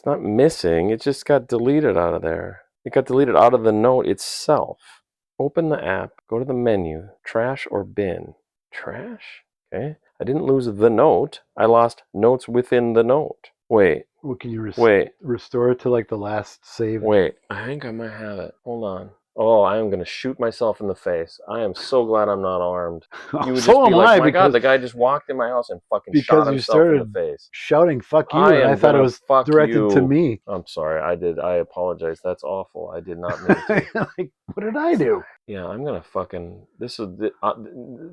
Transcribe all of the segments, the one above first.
It's not missing. It just got deleted out of there. It got deleted out of the note itself. Open the app. Go to the menu. Trash or bin. Trash? Okay. I didn't lose the note. I lost notes within the note. Wait. Well, can you restore it to like the last save? Wait. I think I might have it. Hold on. Oh, I am going to shoot myself in the face. I am so glad I'm not armed. You would So just be am like, I, my God, because the guy just walked in my house and fucking because shot you himself in the started face. shouting "fuck you," I and I am thought it gonna was fuck directed to you. me. I'm sorry. I apologize. That's awful. I did not mean to. Like, what did I do? Yeah, I'm gonna fucking. This is.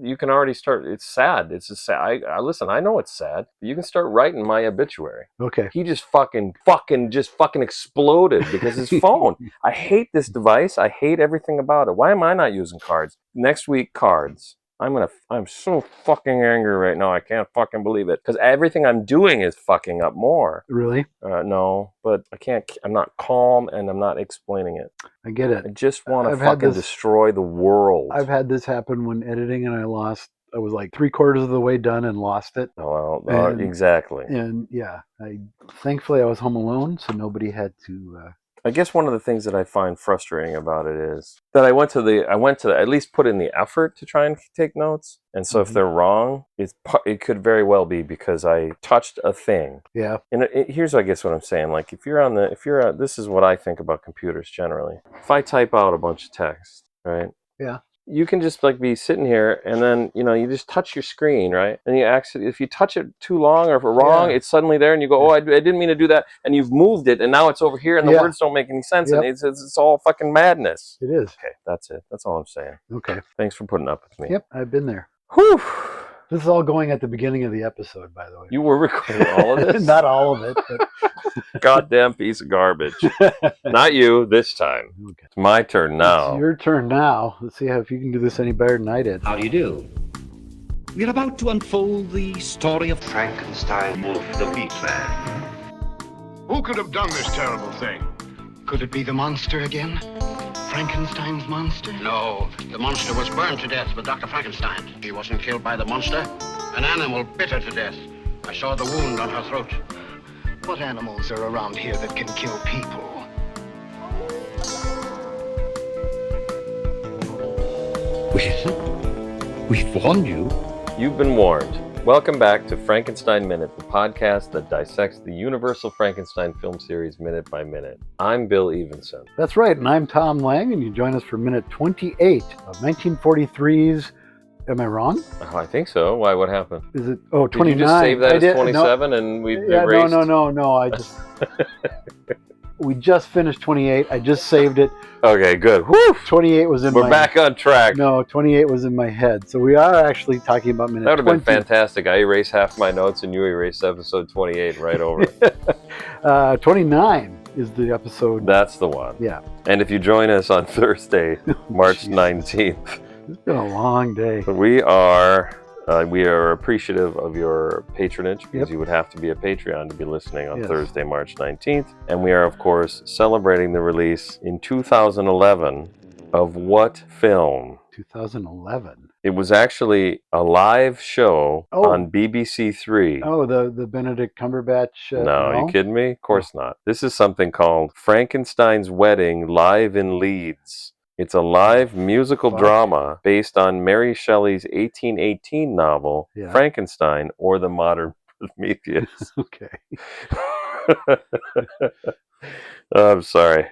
You can already start. It's sad. It's just sad. I listen. I know it's sad. But you can start writing my obituary. Okay. He just fucking exploded because his phone. I hate this device. I hate everything about it. Why am I not using cards? Next week, cards. I'm so fucking angry right now. I can't fucking believe it. Because everything I'm doing is fucking up more. Really? No, but I can't. I'm not calm and I'm not explaining it. I get it. I just want to fucking destroy the world. I've had this happen when editing, and I was like 3/4 of the way done and lost it. Oh, well, exactly. And yeah, thankfully I was home alone, so nobody had to. I guess one of the things that I find frustrating about it is that I went to at least put in the effort to try and take notes. And so if they're wrong, it could very well be because I touched a thing. Yeah. And here's, I guess, what I'm saying. Like, this is what I think about computers generally. If I type out a bunch of text, right? Yeah. You can just like be sitting here and then, you just touch your screen, right? And you actually, if you touch it too long or wrong, it's suddenly there and you go, oh, I didn't mean to do that. And you've moved it and now it's over here and the words don't make any sense. And it's all fucking madness. It is. Okay, that's it. That's all I'm saying. Okay. Thanks for putting up with me. Yep, I've been there. Whew. This is all going at the beginning of the episode, by the way. You were recording all of this? Not all of it, but... Goddamn piece of garbage. Not you this time. Okay. It's my turn now. It's your turn now. Let's see if you can do this any better than I did. How do you do? We're about to unfold the story of Frankenstein, Wolf the Meat Man. Who could have done this terrible thing? Could it be the monster again? Frankenstein's monster? No, the monster was burned to death with Dr. Frankenstein. He wasn't killed by the monster. An animal bit her to death. I saw the wound on her throat. What animals are around here that can kill people? We've warned you. You've been warned. Welcome back to Frankenstein Minute, the podcast that dissects the Universal Frankenstein film series minute by minute. I'm Bill Evenson. That's right, and I'm Thom Lang, and you join us for minute 28 of 1943's... Am I wrong? Oh, I think so. Why? What happened? Is it? Oh, 29. Did you just save that as 27 and we've erased? No. I just... We just finished 28. I just saved it. Okay, good. Whew! 28 was in We're back on track. No, 28 was in my head. So we are actually talking about minute 20. That would have been fantastic. I erased half my notes and you erased episode 28 right over. 29 is the episode. That's the one. Yeah. And if you join us on Thursday, March 19th. It's been a long day. We are appreciative of your patronage because you would have to be a Patreon to be listening on Thursday, March 19th. And we are, of course, celebrating the release in 2011 of what film? 2011. It was actually a live show on BBC Three. Oh, the Benedict Cumberbatch. No, are you kidding me? Of course not. This is something called Frankenstein's Wedding Live in Leeds. It's a live musical drama based on Mary Shelley's 1818 novel, Frankenstein, or the Modern Prometheus. Okay. I'm sorry.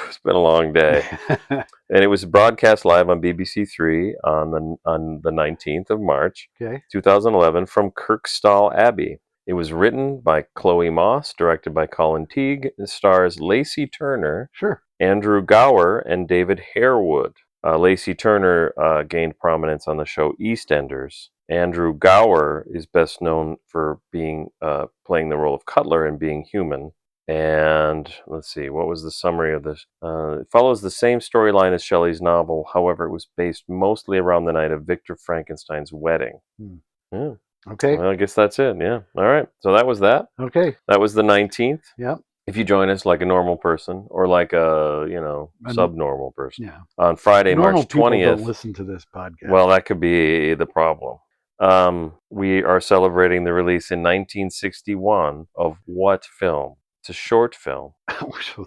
It's been a long day. And it was broadcast live on BBC Three on the 19th of March, 2011, from Kirkstall Abbey. It was written by Chloe Moss, directed by Colin Teague, and stars Lacey Turner, Andrew Gower, and David Harewood. Lacey Turner gained prominence on the show EastEnders. Andrew Gower is best known for being playing the role of Cutler in Being Human. And let's see, what was the summary of this? It follows the same storyline as Shelley's novel. However, it was based mostly around the night of Victor Frankenstein's wedding. Yeah. Okay. Well, I guess that's it. Yeah. All right. So that was that. Okay. That was the 19th. Yeah. If you join us like a normal person or like a, subnormal person. Yeah. On Friday, Normal March 20th. People don't listen to this podcast. Well, that could be the problem. We are celebrating the release in 1961 of what film? It's a short film.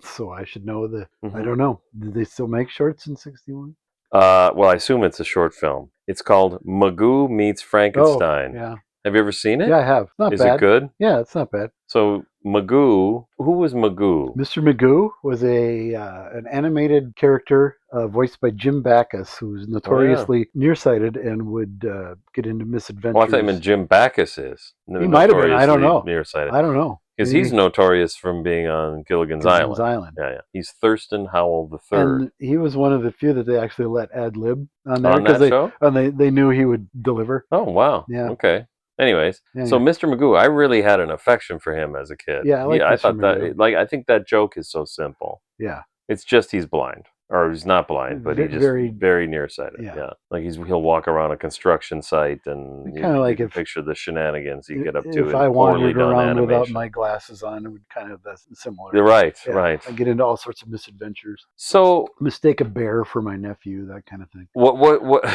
So I should know the. Mhm. I don't know. Did they still make shorts in '61? Well, I assume it's a short film. It's called Magoo Meets Frankenstein. Oh, yeah. Have you ever seen it? Yeah, I have. Not Is bad. it good? Yeah, it's not bad. So Magoo, who was Magoo? Mr. Magoo was an animated character voiced by Jim Backus, who's notoriously nearsighted and would get into misadventures. Well, I thought you meant Jim Backus is. He might have been. I don't know. Nearsighted. I don't know. Because he's notorious from being on Gilligan's Island. Yeah. He's Thurston Howell III. And he was one of the few that they actually let ad lib on there On that show? they knew he would deliver. Oh, wow. Yeah. Okay. Anyways, so Mr. Magoo, I really had an affection for him as a kid. Yeah, I thought that, I think that joke is so simple. Yeah. It's just he's blind. Or he's not blind, but he's just very nearsighted. Yeah. Like he'll walk around a construction site and kind of like you picture the shenanigans you get up to. If I wandered around without my glasses on, it would kind of be similar. Right. I get into all sorts of misadventures. So mistake a bear for my nephew, that kind of thing. What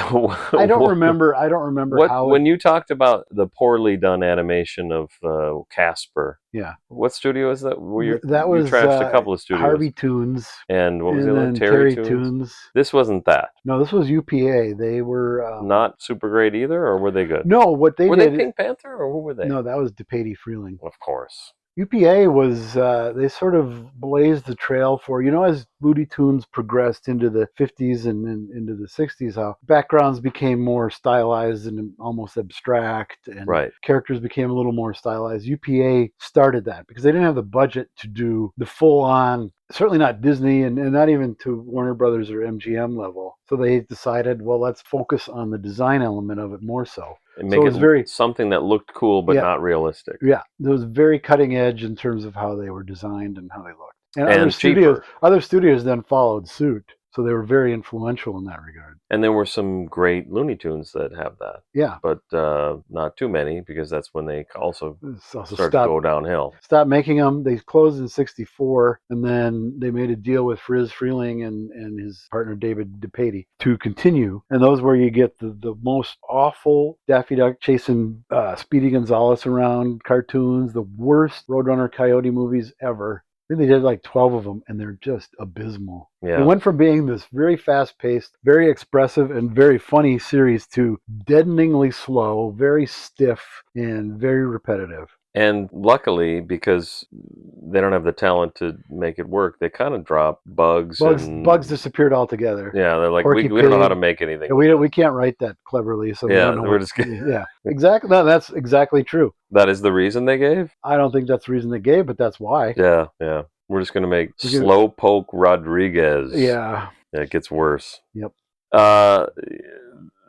I don't remember how when you talked about the poorly done animation of Casper. Yeah. What studio is that? You was trashed a couple of studios. Harvey Toons. And what was the other one? Terry Toons? This wasn't that. No, this was UPA. They were not super great either, or were they good? No, what they were did. Were they Pink Panther, or who were they? No, that was DePatie Freeling. Of course. UPA was, they sort of blazed the trail for, as Looney Tunes progressed into the 50s and into the 60s, how backgrounds became more stylized and almost abstract, and characters became a little more stylized. UPA started that because they didn't have the budget to do the full-on, certainly not Disney and not even to Warner Brothers or MGM level. So they decided, well, let's focus on the design element of it more so. And make it something that looked cool but not realistic. Yeah, it was very cutting edge in terms of how they were designed and how they looked. And other studios then followed suit. So they were very influential in that regard. And there were some great Looney Tunes that have that. Yeah. But not too many, because that's when they also start to go downhill. Stopped making them. They closed in '64, and then they made a deal with Friz Freeling and his partner David DePatie to continue. And those where you get the most awful Daffy Duck chasing Speedy Gonzales around cartoons, the worst Roadrunner Coyote movies ever. I think they did like 12 of them, and they're just abysmal. Yeah. It went from being this very fast-paced, very expressive, and very funny series to deadeningly slow, very stiff, and very repetitive. And luckily, because they don't have the talent to make it work, they kind of drop Bugs. Bugs disappeared altogether. Yeah, they're like, we don't know how to make anything. We can't write that cleverly, so we don't know. We're just kidding. Yeah, exactly. No, that's exactly true. That is the reason they gave? I don't think that's the reason they gave, but that's why. Yeah. We're just going to make Slowpoke Rodriguez. Yeah. It gets worse. Yep.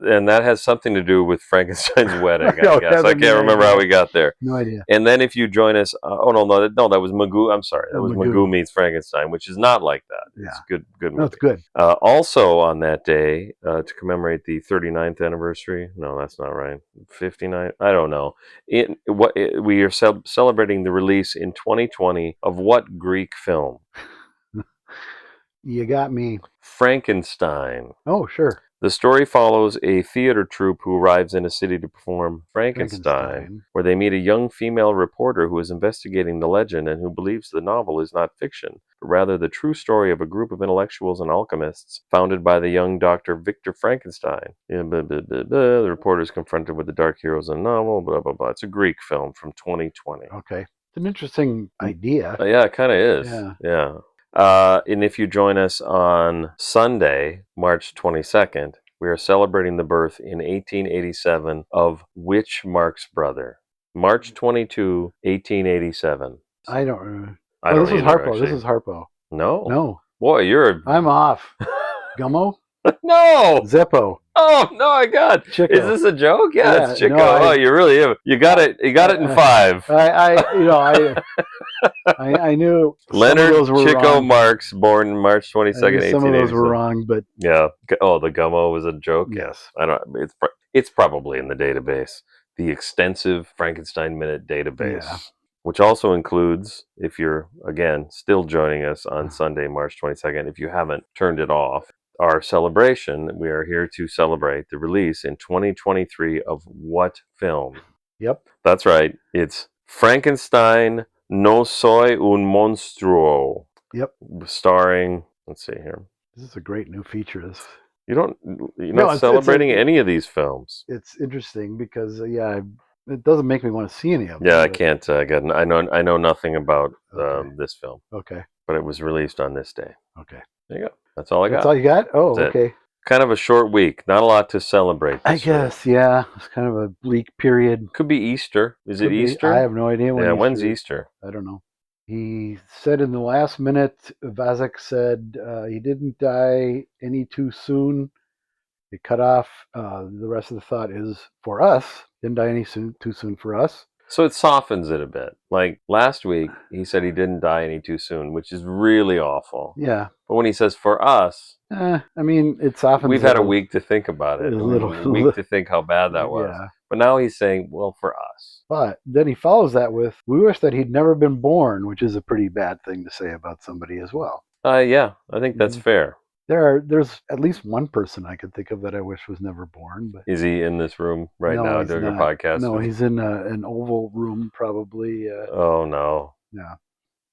And that has something to do with Frankenstein's wedding, I guess. I can't remember how we got there. No idea. And then if you join us, that was Magoo. I'm sorry, that was Magoo Meets Frankenstein, which is not like that. It's good movie. No, it's good. Also on that day, to commemorate the 39th anniversary. No, that's not right. 59. I don't know. We are celebrating the release in 2020 of what Greek film? You got me. Frankenstein. Oh, sure. The story follows a theater troupe who arrives in a city to perform Frankenstein, where they meet a young female reporter who is investigating the legend and who believes the novel is not fiction, but rather the true story of a group of intellectuals and alchemists founded by the young Dr. Victor Frankenstein. The reporter is confronted with the dark heroes in the novel, blah, blah, blah. It's a Greek film from 2020. Okay. It's an interesting idea. Yeah, it kind of is. Yeah. And if you join us on Sunday, March 22nd, we are celebrating the birth in 1887 of which Marx brother? March 22, 1887. I don't remember. This is Harpo. Actually. This is Harpo. No. Boy, I'm off. Gummo? No. Zeppo. Oh no! I got. Chico. Is this a joke? Yeah, it's Chico. No, you really you got it. You got it in 5. I knew Leonard those were Chico wrong. Marx, born March 22nd, 1887. Some of those were wrong, but yeah. Oh, the Gummo was a joke. Yes. I don't. It's probably in the database, the extensive Frankenstein Minute database. Yeah. Which also includes, if you're, again, still joining us on Sunday, March 22nd, if you haven't turned it off, our celebration, we are here to celebrate the release in 2023 of what film? Yep. That's right. It's Frankenstein, No Soy un Monstruo. Yep. Starring, let's see here. This is a great new feature. You're No, not celebrating any of these films. It's interesting because it doesn't make me want to see any of them. Yeah, I can't get. I know nothing about Okay. this film, Okay. but it was released on this day. Okay. There you go. That's all I got. That's all you got? Oh, That's it. okay. Kind of a short week. Not a lot to celebrate I this week. guess, yeah. It's kind of a bleak period. Could be Easter. Is it Could be. Easter? I have no idea when. Yeah, Easter when's is. Easter? I don't know. He said in the last minute, Vazek said he didn't die any too soon. It cut off. The rest of the thought is for us. Didn't die any too soon for us. So it softens it a bit. Like last week, he said he didn't die any too soon, which is really awful. Yeah. But when he says for us, I mean, it softens. We've had a week to think about it. A little. A week to think how bad that was. Yeah. But now he's saying, well, for us. But then he follows that with, we wish that he'd never been born, which is a pretty bad thing to say about somebody as well. Yeah, I think that's fair. There's at least one person I could think of that I wish was never born. But is he in this room now doing a podcast? No, he's in an oval room probably. Oh, no. Yeah.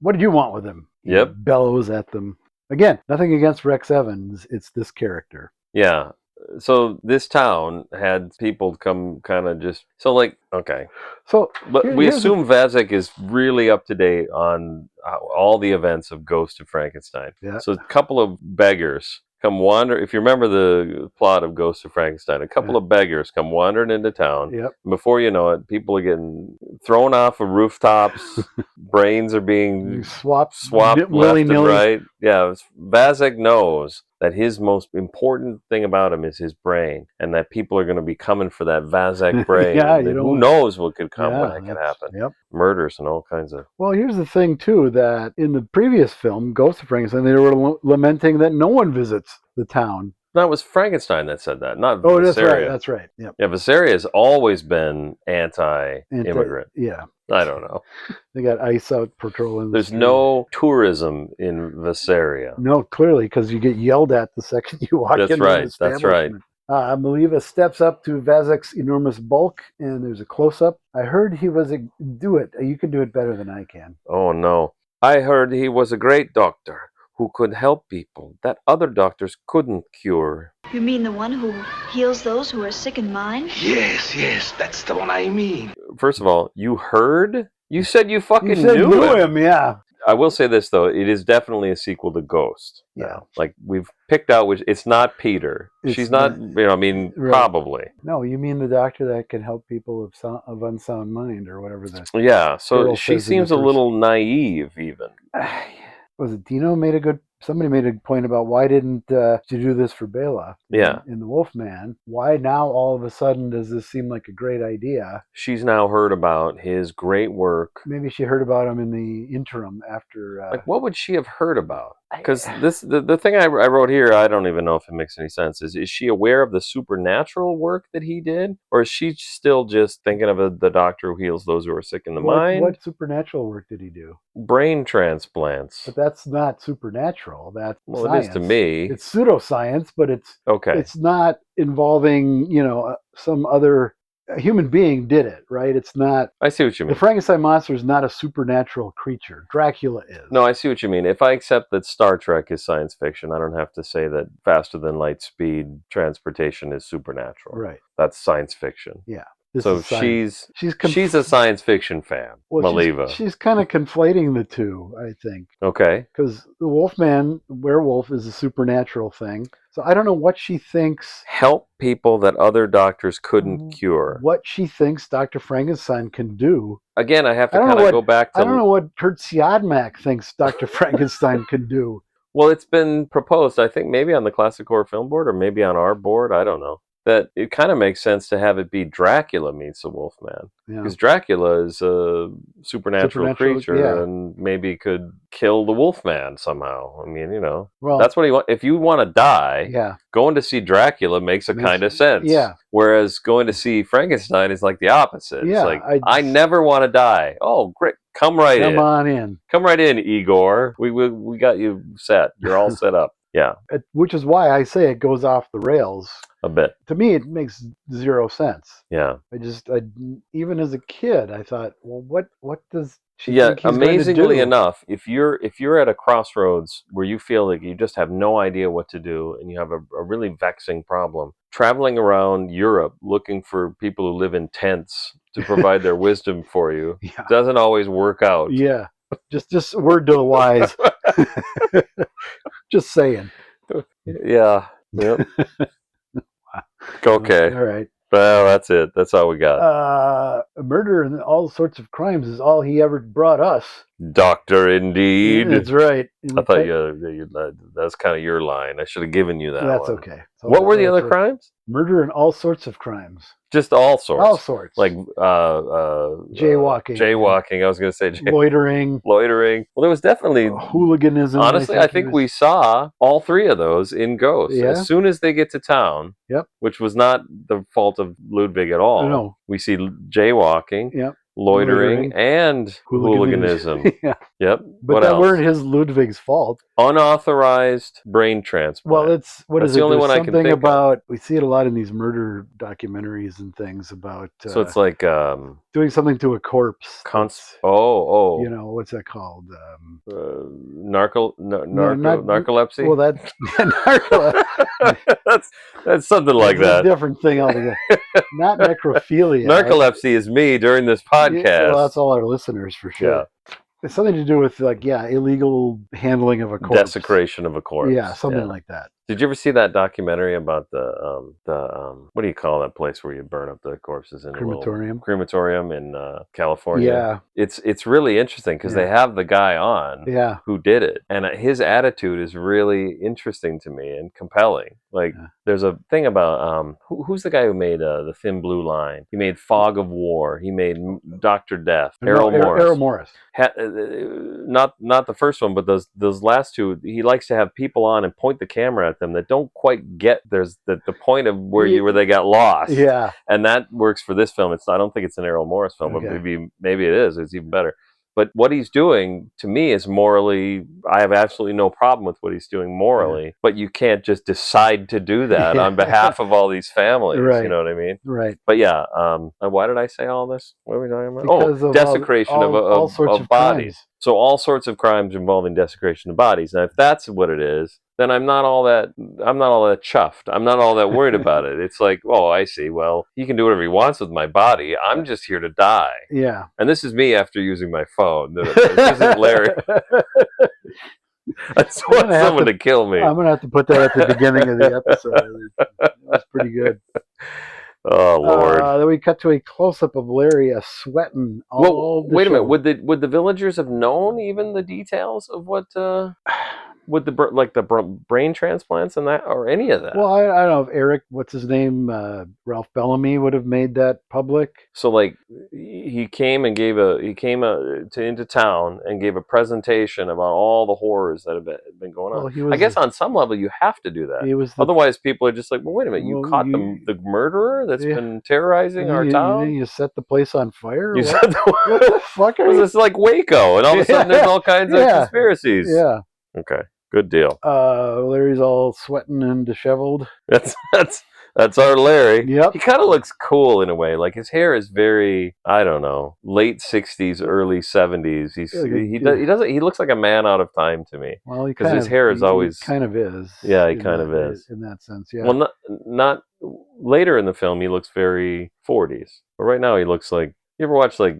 What did you want with him? He Yep. bellows at them. Again, nothing against Rex Evans. It's this character. Yeah. So this town had people come kind of just... So, like, okay. So we assume Vazek is really up to date on all the events of Ghost of Frankenstein. Yeah. So a couple of beggars come wander. If you remember the plot of Ghost of Frankenstein, a couple of beggars come wandering into town. Yep. Before you know it, people are getting thrown off of rooftops. Brains are being swapped left and right. Yeah, Vazek knows that his most important thing about him is his brain, and that people are going to be coming for that Vazek brain. Yeah, who knows what could come when that could happen. Yep. Murders and all kinds of... Well, here's the thing, too, that in the previous film, Ghost of Frankenstein, they were lamenting that no one visits the town. That was Frankenstein that said that, not Visaria. That's right. That's right. Yep. Yeah, Visaria has always been anti-immigrant. Yeah. I don't know. They got ICE out patrolling. There's no tourism in Visaria. No, clearly, because you get yelled at the second you walk in. That's right. Maliva steps up to Vazek's enormous bulk, and there's a close-up. I heard he was do it. You can do it better than I can. Oh, no. I heard he was a great doctor who could help people that other doctors couldn't cure. You mean the one who heals those who are sick in mind? Yes, that's the one I mean. First of all, you heard? You said you fucking knew him, yeah. I will say this, though. It is definitely a sequel to Ghost. Yeah. Like, we've picked out which... It's not Peter. She's not, right. Probably. No, you mean the doctor that can help people of unsound mind or whatever that... Yeah, so she seems a little naive, even. Was it Dino somebody made a point about why didn't she do this for Bela in The Wolfman? Why now all of a sudden does this seem like a great idea? She's now heard about his great work. Maybe she heard about him in the interim after... like, what would she have heard about? Because the thing I wrote here, I don't even know if it makes any sense. Is she aware of the supernatural work that he did? Or is she still just thinking of the doctor who heals those who are sick in the mind? What supernatural work did he do? Brain transplants. But that's not supernatural. That's It science. is to me. It's pseudoscience, but it's not involving, some other... A human being did it, right? It's not... I see what you mean. The Frankenstein monster is not a supernatural creature. Dracula is. No, I see what you mean. If I accept that Star Trek is science fiction, I don't have to say that faster than light speed transportation is supernatural. Right. That's science fiction. Yeah. So she's a science fiction fan, Maliva. She's kind of conflating the two, I think. Okay. Because the Wolfman, werewolf, is a supernatural thing. So I don't know what she thinks... Help people that other doctors couldn't cure. What she thinks Dr. Frankenstein can do. Again, I have to kind of go back to... I don't know what Kurt Siodmak thinks Dr. Frankenstein can do. Well, it's been proposed, I think, maybe on the Classic Horror Film Board or maybe on our board. I don't know. That it kind of makes sense to have it be Dracula meets the Wolfman. Because Dracula is a supernatural creature and maybe could kill the Wolfman somehow. I mean, well, that's what he wants. If you want to die, going to see Dracula makes kind of sense. Yeah. Whereas going to see Frankenstein is like the opposite. Yeah, it's like, I never want to die. Oh, great. Come right in. Come on in. Come right in, Igor. We got you set. You're all set up. Yeah. Which is why I say it goes off the rails. A bit. To me, it makes zero sense. Yeah. Even as a kid, I thought, well, what does Amazingly enough, if you're at a crossroads where you feel like you just have no idea what to do and you have a really vexing problem, traveling around Europe looking for people who live in tents to provide their wisdom for you doesn't always work out. Yeah. Just word to the wise. Just saying. Yeah. Yep. Okay. All right. Well, that's it. That's all we got. Murder and all sorts of crimes is all he ever brought us. Doctor, indeed. That's right. I thought that's kind of your line. I should have given you that. That's one. okay. What were the other crimes? Murder and all sorts of crimes. Just all sorts. All sorts. Like jaywalking. Jaywalking. I was going to say loitering. Loitering. Well, there was definitely hooliganism. Honestly, I think we saw all three of those in Ghost. Yeah? As soon as they get to town, which was not the fault of Ludwig at all. No. We see jaywalking. Loitering and hooliganism. Yep. But that weren't his Ludwig's fault. Unauthorized brain transplant. Well, it's That's the only one I can think about. We see it a lot in these murder documentaries and things about. So it's like doing something to a corpse. You know what's that called? Narcolepsy. Well, that's narcolepsy. that's something like that. A different thing altogether. Not necrophilia. Narcolepsy is me during this podcast. Well, that's all our listeners for sure. Yeah. It's something to do with illegal handling of a corpse. Desecration of a corpse. Yeah, something like that. Did you ever see that documentary about the what do you call that place where you burn up the corpses in crematorium in California? Yeah, it's really interesting because they have the guy on who did it, and his attitude is really interesting to me and compelling. Like there's a thing about who's the guy who made the Thin Blue Line? He made Fog of War. He made Dr. Death. Errol Morris. Errol Morris. Not the first one, but those last two. He likes to have people on and point the camera at them that don't quite get the point of where they got lost. Yeah, and that works for this film. I don't think it's an Errol Morris film, but maybe it is. It's even better. But what he's doing, to me, is morally, I have absolutely no problem with what he's doing morally, but you can't just decide to do that on behalf of all these families, you know what I mean? Right. But why did I say all this? What are we talking about? Because desecration all sorts of bodies. Crimes. So all sorts of crimes involving desecration of bodies. Now, if that's what it is, then I'm not all that chuffed. I'm not all that worried about it. It's like, oh, I see. Well, he can do whatever he wants with my body. I'm just here to die. Yeah. And this is me after using my phone. This isn't Larry. I just want someone to kill me. I'm going to have to put that at the beginning of the episode. That's pretty good. Oh, Lord. Then we cut to a close-up of Larry sweating all wait a minute. Would the villagers have known even the details of what... With the brain transplants and that, or any of that? Well, I don't know if Eric, what's his name, Ralph Bellamy would have made that public. So, like, he came into town and gave a presentation about all the horrors that have been going on. Well, I guess on some level you have to do that. Otherwise, people are just like, well, wait a minute, you caught the murderer that's been terrorizing our town. You set the place on fire. What the fuck are you? It's like Waco, and all of a sudden there's all kinds of conspiracies. Yeah. Okay. Good deal. Larry's all sweating and disheveled. That's our Larry. Yep. He kind of looks cool in a way. Like his hair is very, I don't know, late 60s, early 70s. He looks like a man out of time to me. Well, because his hair is always kind of is. Yeah, he kind of is in that sense. Yeah. Well, not later in the film. He looks very 40s, but right now he looks like. You ever watch like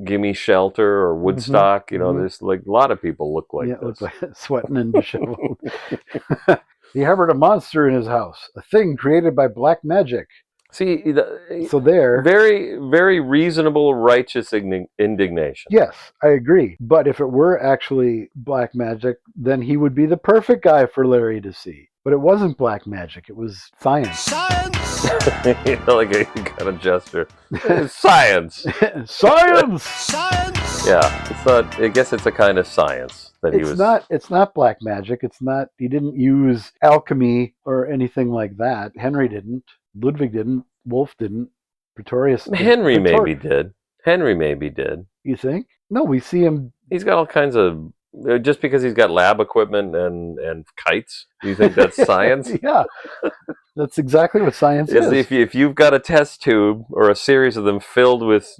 Gimme Shelter or Woodstock? You know, there's like a lot of people look like this. Look like sweating and disheveled. He harbored a monster in his house, a thing created by black magic. See, so there, very, very reasonable, righteous indignation. Yes, I agree. But if it were actually black magic, then he would be the perfect guy for Larry to see. But it wasn't black magic; it was science. Science. Like you got a gesture. Science. Science. Science. Yeah, it's not. I guess it's a kind of science that he was. It's not black magic. It's not. He didn't use alchemy or anything like that. Henry didn't. Ludwig didn't. Wolf didn't. Pretorius. Henry maybe did. Henry maybe did. You think? No, we see him. He's got all kinds of. Just because he's got lab equipment and kites, do you think that's science? Yeah, that's exactly what science is. If you've got a test tube or a series of them filled with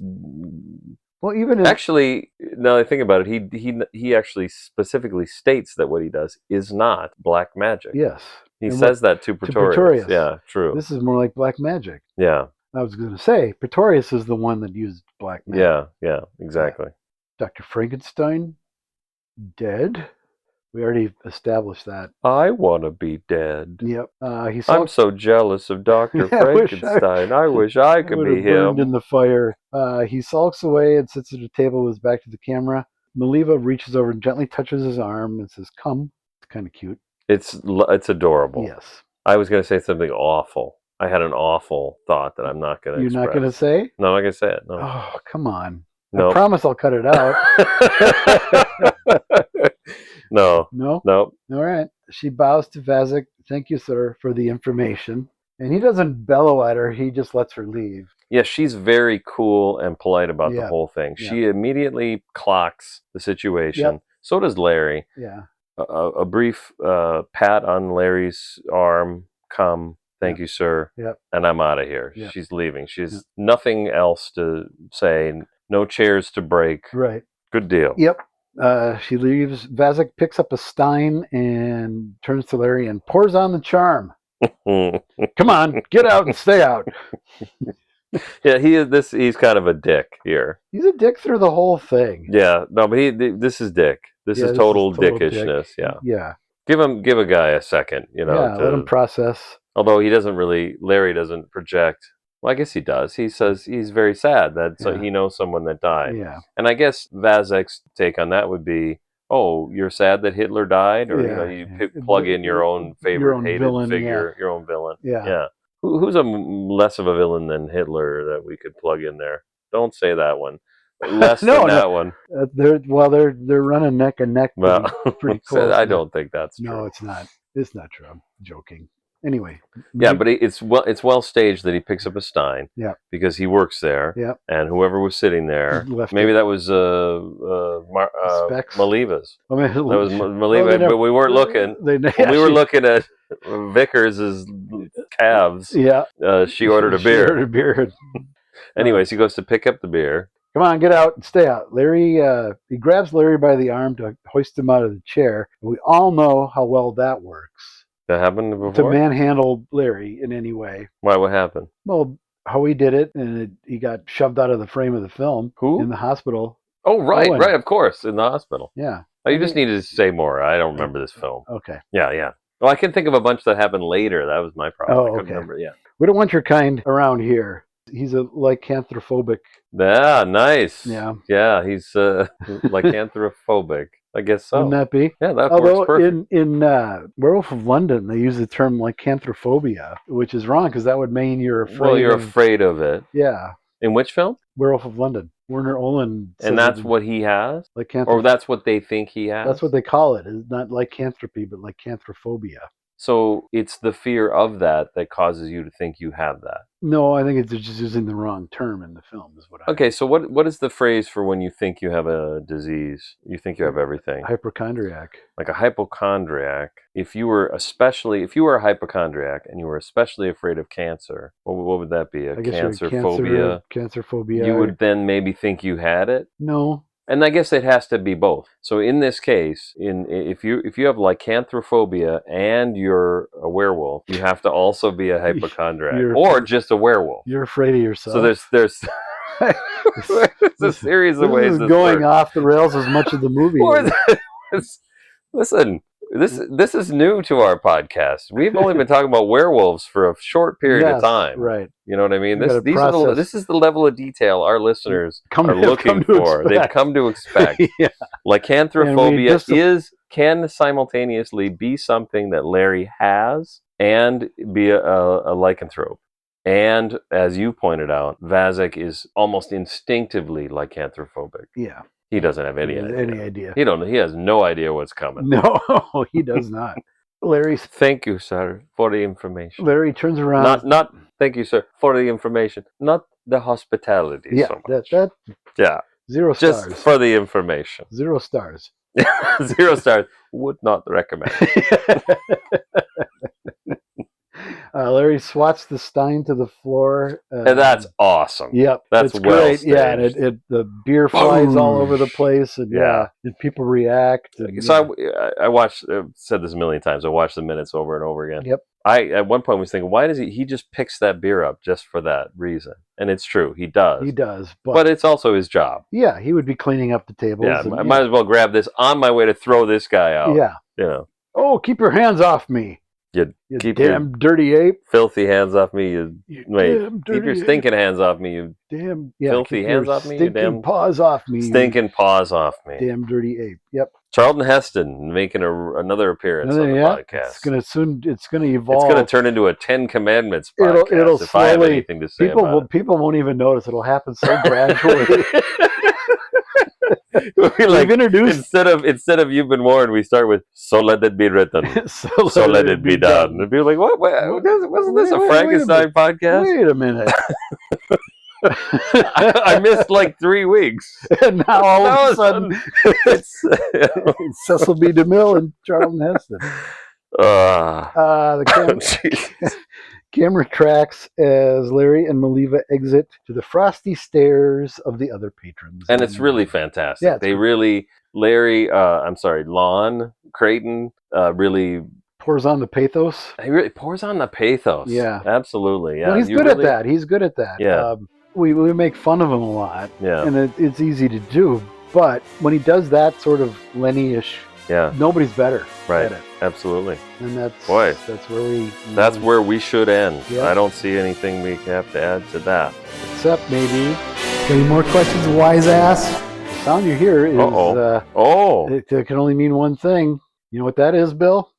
Well, even in, Actually, now that I think about it, he actually specifically states that what he does is not black magic. yes, He and says that to Pretorius. Pretorius. Yeah, true. This is more like black magic. Yeah, I was going to say Pretorius is the one that used black magic. yeah, exactly. Dr. Frankenstein dead. We already established that. I want to be dead. Yep. I'm so jealous of Dr. Yeah, Frankenstein. I wish I could would be have burned him. in the fire. He sulks away and sits at a table with his back to the camera. Maliva reaches over and gently touches his arm and says, "Come." It's kind of cute. It's adorable. Yes. I was going to say something awful. I had an awful thought that I'm not going to You're express. not going to say? No, I'm not going to say it. No. Oh, come on. No. I promise I'll cut it out. No. No? No. All right. She bows to Vazek. "Thank you, sir, for the information." And he doesn't bellow at her. He just lets her leave. Yeah, she's very cool and polite about the Yeah. whole thing. Yeah. She immediately clocks the situation. Yep. So does Larry. Yeah. A brief pat on Larry's arm. "Come. Thank you, sir." Yep. And I'm out of here. Yep. She's leaving. She's nothing else to say. No chairs to break. Right. Good deal. Yep. She leaves. Vazek picks up a stein and turns to Larry and pours on the charm. "Come on, get out and stay out." Yeah, he's kind of a dick here. He's a dick through the whole thing. Yeah, no, but this is dick. This is total dickishness. Dick. Yeah. Yeah. Give a guy a second, Yeah, let him process. Although Larry doesn't project. Well, I guess he does. He says he's very sad that he knows someone that died. Yeah. And I guess Vazek's take on that would be, oh, you're sad that Hitler died? Or, plug in your own favorite hated villain, figure, your own villain. Yeah. Yeah. Who's less of a villain than Hitler that we could plug in there? Don't say that one. Less than that one. They're running neck and neck. Well, pretty close. I don't think that's true. No, it's not. It's not true. I'm joking. Anyway. Yeah, but it's well staged that he picks up a stein. Yeah. Because he works there. Yeah. And whoever was sitting there, maybe that was Maliva's. I mean, that was Maliva, but we weren't looking. We were looking at Vickers' calves. Yeah. She ordered a beer. She ordered a beer. Anyways, he goes to pick up the beer. "Come on, get out and stay out." Larry, he grabs Larry by the arm to hoist him out of the chair. And we all know how well that works. That happened before? To manhandle Larry in any way. Why? What happened? Well, how he did it, and he got shoved out of the frame of the film. Who? In the hospital. Oh, right, right, of course, in the hospital. Yeah. Oh, you just needed to say more. I don't remember this film. Okay. Yeah. Well, I can think of a bunch that happened later. That was my problem. Oh, I couldn't okay. remember. Yeah. We don't want your kind around here. He's a lycanthrophobic. Yeah, nice. Yeah. Yeah, he's lycanthrophobic. I guess so. Wouldn't that be? Yeah, that Although works perfect. in Werewolf of London, they use the term lycanthrophobia, which is wrong because that would mean you're afraid. Well, you're afraid of it. Yeah. In which film? Werewolf of London. Werner Olin. And that's what he has? Or that's what they think he has? That's what they call it. It's not lycanthropy, but lycanthrophobia. So it's the fear of that causes you to think you have that. No, I think it's just using the wrong term in the film. Is what. Okay, so what is the phrase for when you think you have a disease? You think you have everything. Hypochondriac. Like a hypochondriac. If you were a hypochondriac and you were especially afraid of cancer, what would that be? A cancer phobia? Cancer phobia. You would then maybe think you had it? No. And I guess it has to be both. So in this case, if you have lycanthrophobia and you're a werewolf, you have to also be a hypochondriac or just a werewolf. You're afraid of yourself. So there's a series of ways. This is going off the rails as much of the movie. Listen, this is new to our podcast. We've only been talking about werewolves for a short period of time. Right. You know what I mean? This is the level of detail our listeners are looking for. They've come to expect. Yeah. Lycanthrophobia can simultaneously be something that Larry has and be a lycanthrope. And as you pointed out, Vazek is almost instinctively lycanthrophobic. Yeah. He doesn't have any idea. idea. He has no idea what's coming. No, he does not. Thank you, sir, for the information. Larry turns around. Not thank you, sir, for the information. Not the hospitality so much. Yeah. 0 stars. Just for the information. 0 stars. 0 stars. Would not recommend. Larry swats the stein to the floor. And that's awesome. Yep, That's it's well great. staged. Yeah, and the beer flies all over the place, and Yeah. and people react. And, So I watched. I've said this a million times. I watched the minutes over and over again. Yep. I at one point was thinking, why does he just picks that beer up just for that reason? And it's true, he does. He does, but it's also his job. Yeah, he would be cleaning up the tables. Yeah, and, I might as well grab this on my way to throw this guy out. Yeah. You know. Oh, keep your hands off me! You keep damn dirty ape! Filthy hands off me! Keep your stinking hands off me! You damn filthy hands off me! You damn paws off me! Stinking paws off me! Damn dirty ape! Yep. Charlton Heston making another appearance on the podcast. It's gonna evolve. It's gonna turn into a 10 Commandments podcast. It'll if slowly, I have anything to say people won't even notice. It'll happen so gradually. Like, instead of you've been warned, we start with so let it be written, so let it be done. And people are like, what? Wasn't this a Frankenstein podcast? Wait a minute. I missed like 3 weeks, and now all of a sudden it's Cecil B. DeMille and Charlton Heston. The camera tracks as Larry and Maliva exit to the frosty stares of the other patrons, and it's really fantastic. Yeah, Lon Creighton really pours on the pathos. He really pours on the pathos. Yeah, absolutely. Yeah, well, he's good at that. He's good at that. Yeah. We make fun of him a lot, yeah, and it's easy to do. But when he does that sort of Lenny-ish, nobody's better at it. Absolutely. And that's where we should end. Yeah. I don't see anything we have to add to that. Except maybe, any more questions, wise ass? The sound you hear is it can only mean one thing. You know what that is, Bill?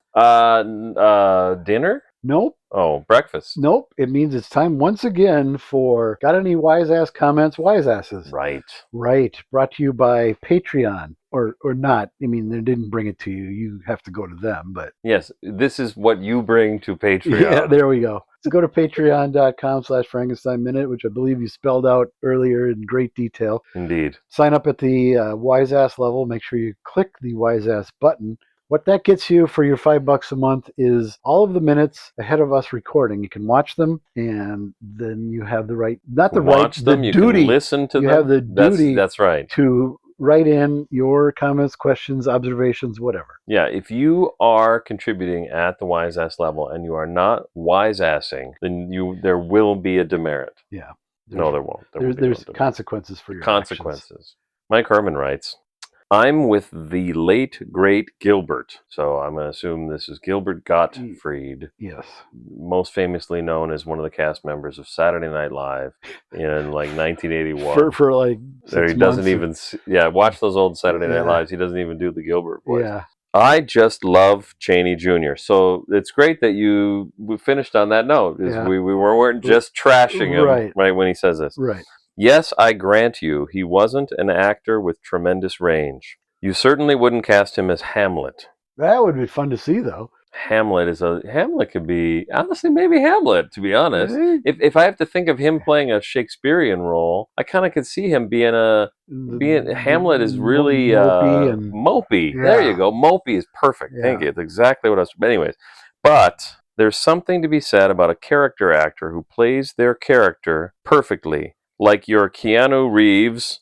Dinner? Nope. Oh, breakfast. Nope. It means it's time once again for Got Any Wise Ass Comments, Wise Asses? Right. Brought to you by Patreon. Or not. I mean, they didn't bring it to you. You have to go to them. But yes, this is what you bring to Patreon. Yeah, there we go. So go to patreon.com/Frankenstein Minute, which I believe you spelled out earlier in great detail. Indeed. Sign up at the Wise Ass level. Make sure you click the Wise Ass button. What that gets you for your $5 a month is all of the minutes ahead of us recording. You can watch them, and then you have the right, not the watch right, them, the you duty. Can listen to you them. have the duty. That's right. To write in your comments, questions, observations, whatever. Yeah, if you are contributing at the Wise Ass level and you are not wise-assing, then there will be a demerit. Yeah. No, there won't. There's consequences for your consequences. Actions. Mike Herman writes, I'm with the late, great Gilbert. So I'm going to assume this is Gilbert Gottfried. Yes. Most famously known as one of the cast members of Saturday Night Live in like 1981. For like 6 he doesn't even... watch those old Saturday Night Lives. He doesn't even do the Gilbert voice. Yeah. I just love Chaney Jr. So it's great that we finished on that note. We weren't just trashing him right when he says this. Right. Yes, I grant you, he wasn't an actor with tremendous range. You certainly wouldn't cast him as Hamlet. That would be fun to see, though. Hamlet could be, honestly, maybe Hamlet, to be honest. Really? If I have to think of him playing a Shakespearean role, I kind of could see him being Hamlet is really mopey. Yeah. There you go. Mopey is perfect. Thank you. It's exactly what I was. Anyways, but there's something to be said about a character actor who plays their character perfectly. Like your Keanu Reeves,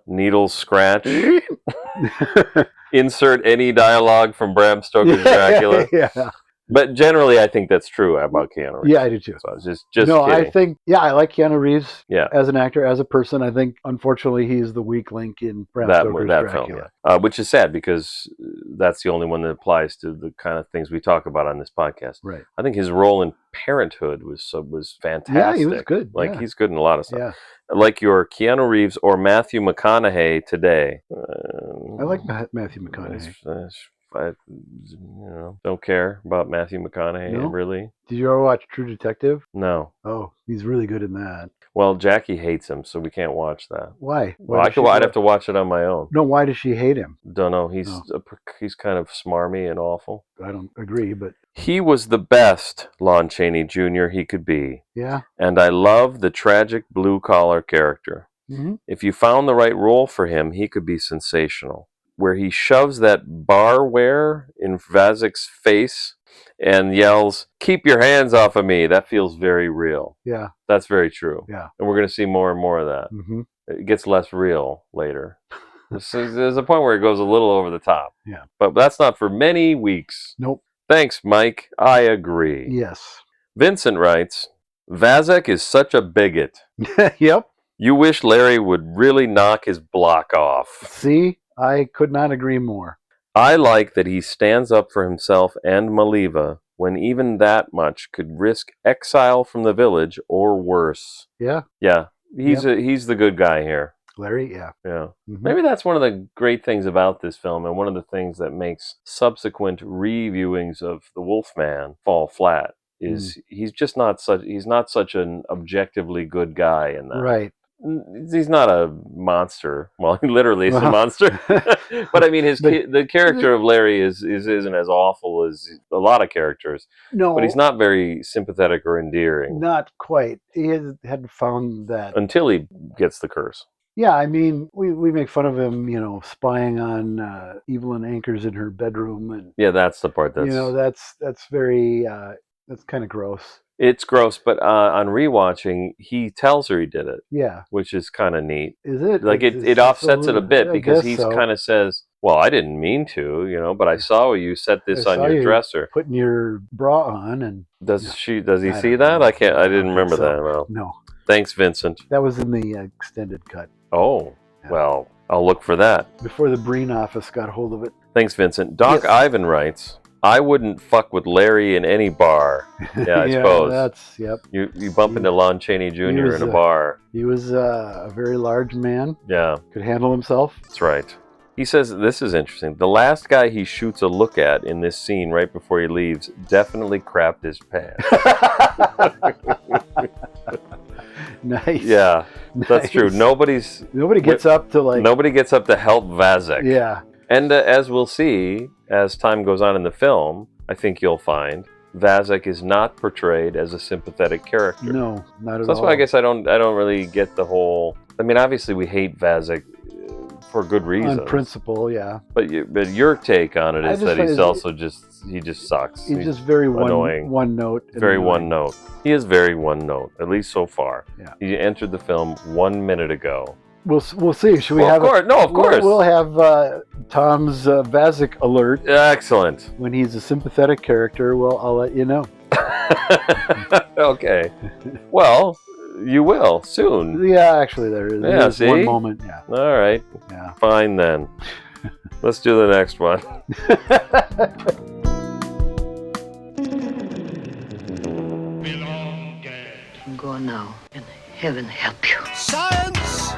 needle scratch, insert any dialogue from Bram Stoker's Dracula. Yeah. But generally, I think that's true about Keanu Reeves. Yeah, I do too. So I was just no, kidding. I think, I like Keanu Reeves as an actor, as a person. I think, unfortunately, he's the weak link in Bram Stoker's Dracula. Film, which is sad because that's the only one that applies to the kind of things we talk about on this podcast. Right. I think his role in Parenthood was fantastic. Yeah, he was good. He's good in a lot of stuff. Yeah. Like your Keanu Reeves or Matthew McConaughey today. I like Matthew McConaughey. I don't care about Matthew McConaughey, really. Did you ever watch True Detective? No. Oh, he's really good in that. Well, Jackie hates him, so we can't watch that. Why? I'd have to watch it on my own. No, why does she hate him? Don't know. He's kind of smarmy and awful. I don't agree, but... He was the best Lon Chaney Jr. he could be. Yeah. And I love the tragic blue-collar character. Mm-hmm. If you found the right role for him, he could be sensational. Where he shoves that barware in Vazik's face and yells, "Keep your hands off of me." That feels very real. Yeah. That's very true. Yeah. And we're going to see more and more of that. Mm-hmm. It gets less real later. There's a point where it goes a little over the top. Yeah. But that's not for many weeks. Nope. Thanks, Mike. I agree. Yes. Vincent writes, Vazek is such a bigot. Yep. You wish Larry would really knock his block off. See, I could not agree more. I like that he stands up for himself and Maliva when even that much could risk exile from the village or worse. Yeah. Yeah, he's the good guy here. Larry, yeah. Yeah. Mm-hmm. Maybe that's one of the great things about this film, and one of the things that makes subsequent reviewings of The Wolfman fall flat is he's not such an objectively good guy in that. Right. He's not a monster. Well, he literally is a monster. But I mean, the character of Larry isn't as awful as a lot of characters. No, but he's not very sympathetic or endearing. Not quite. He hadn't found that until he gets the curse. Yeah, I mean, we make fun of him, spying on Evelyn Ankers in her bedroom, and yeah, that's the part that's very that's kind of gross. It's gross, but on rewatching, he tells her he did it. Yeah, which is kind of neat. Is it? Like it offsets it a bit because he kind of says, "Well, I didn't mean to, but I saw you set this on your dresser, putting your bra on." And does he see that? I didn't remember that. Well, no. Thanks, Vincent. That was in the extended cut. Oh, yeah. Well, I'll look for that before the Breen office got hold of it. Thanks, Vincent. Doc Ivan writes, I wouldn't fuck with Larry in any bar. Yeah, I suppose. That's, yep. You bump into Lon Chaney Jr. in a bar. He was a very large man. Yeah. Could handle himself. That's right. He says, this is interesting. The last guy he shoots a look at in this scene right before he leaves definitely crapped his pants. Nice. Yeah, that's true. Nobody gets up to help Vazek. Yeah. And as we'll see, as time goes on in the film, I think you'll find Vazek is not portrayed as a sympathetic character. No, not at all. That's why I guess I don't really get the whole. I mean, obviously we hate Vazek for good reasons. On principle, yeah. But your take on it is that he just sucks. He's just very annoying. One note. Very one note. He is very one note, at least so far. Yeah. He entered the film 1 minute ago. We'll see. Should we have? Of course. We'll have Tom's Vazek alert. Excellent. When he's a sympathetic character, I'll let you know. Okay. Well, you will soon. Yeah, actually, there is one moment. Yeah. All right. Yeah. Fine then. Let's do the next one. I'm going now, and heaven help you. Science!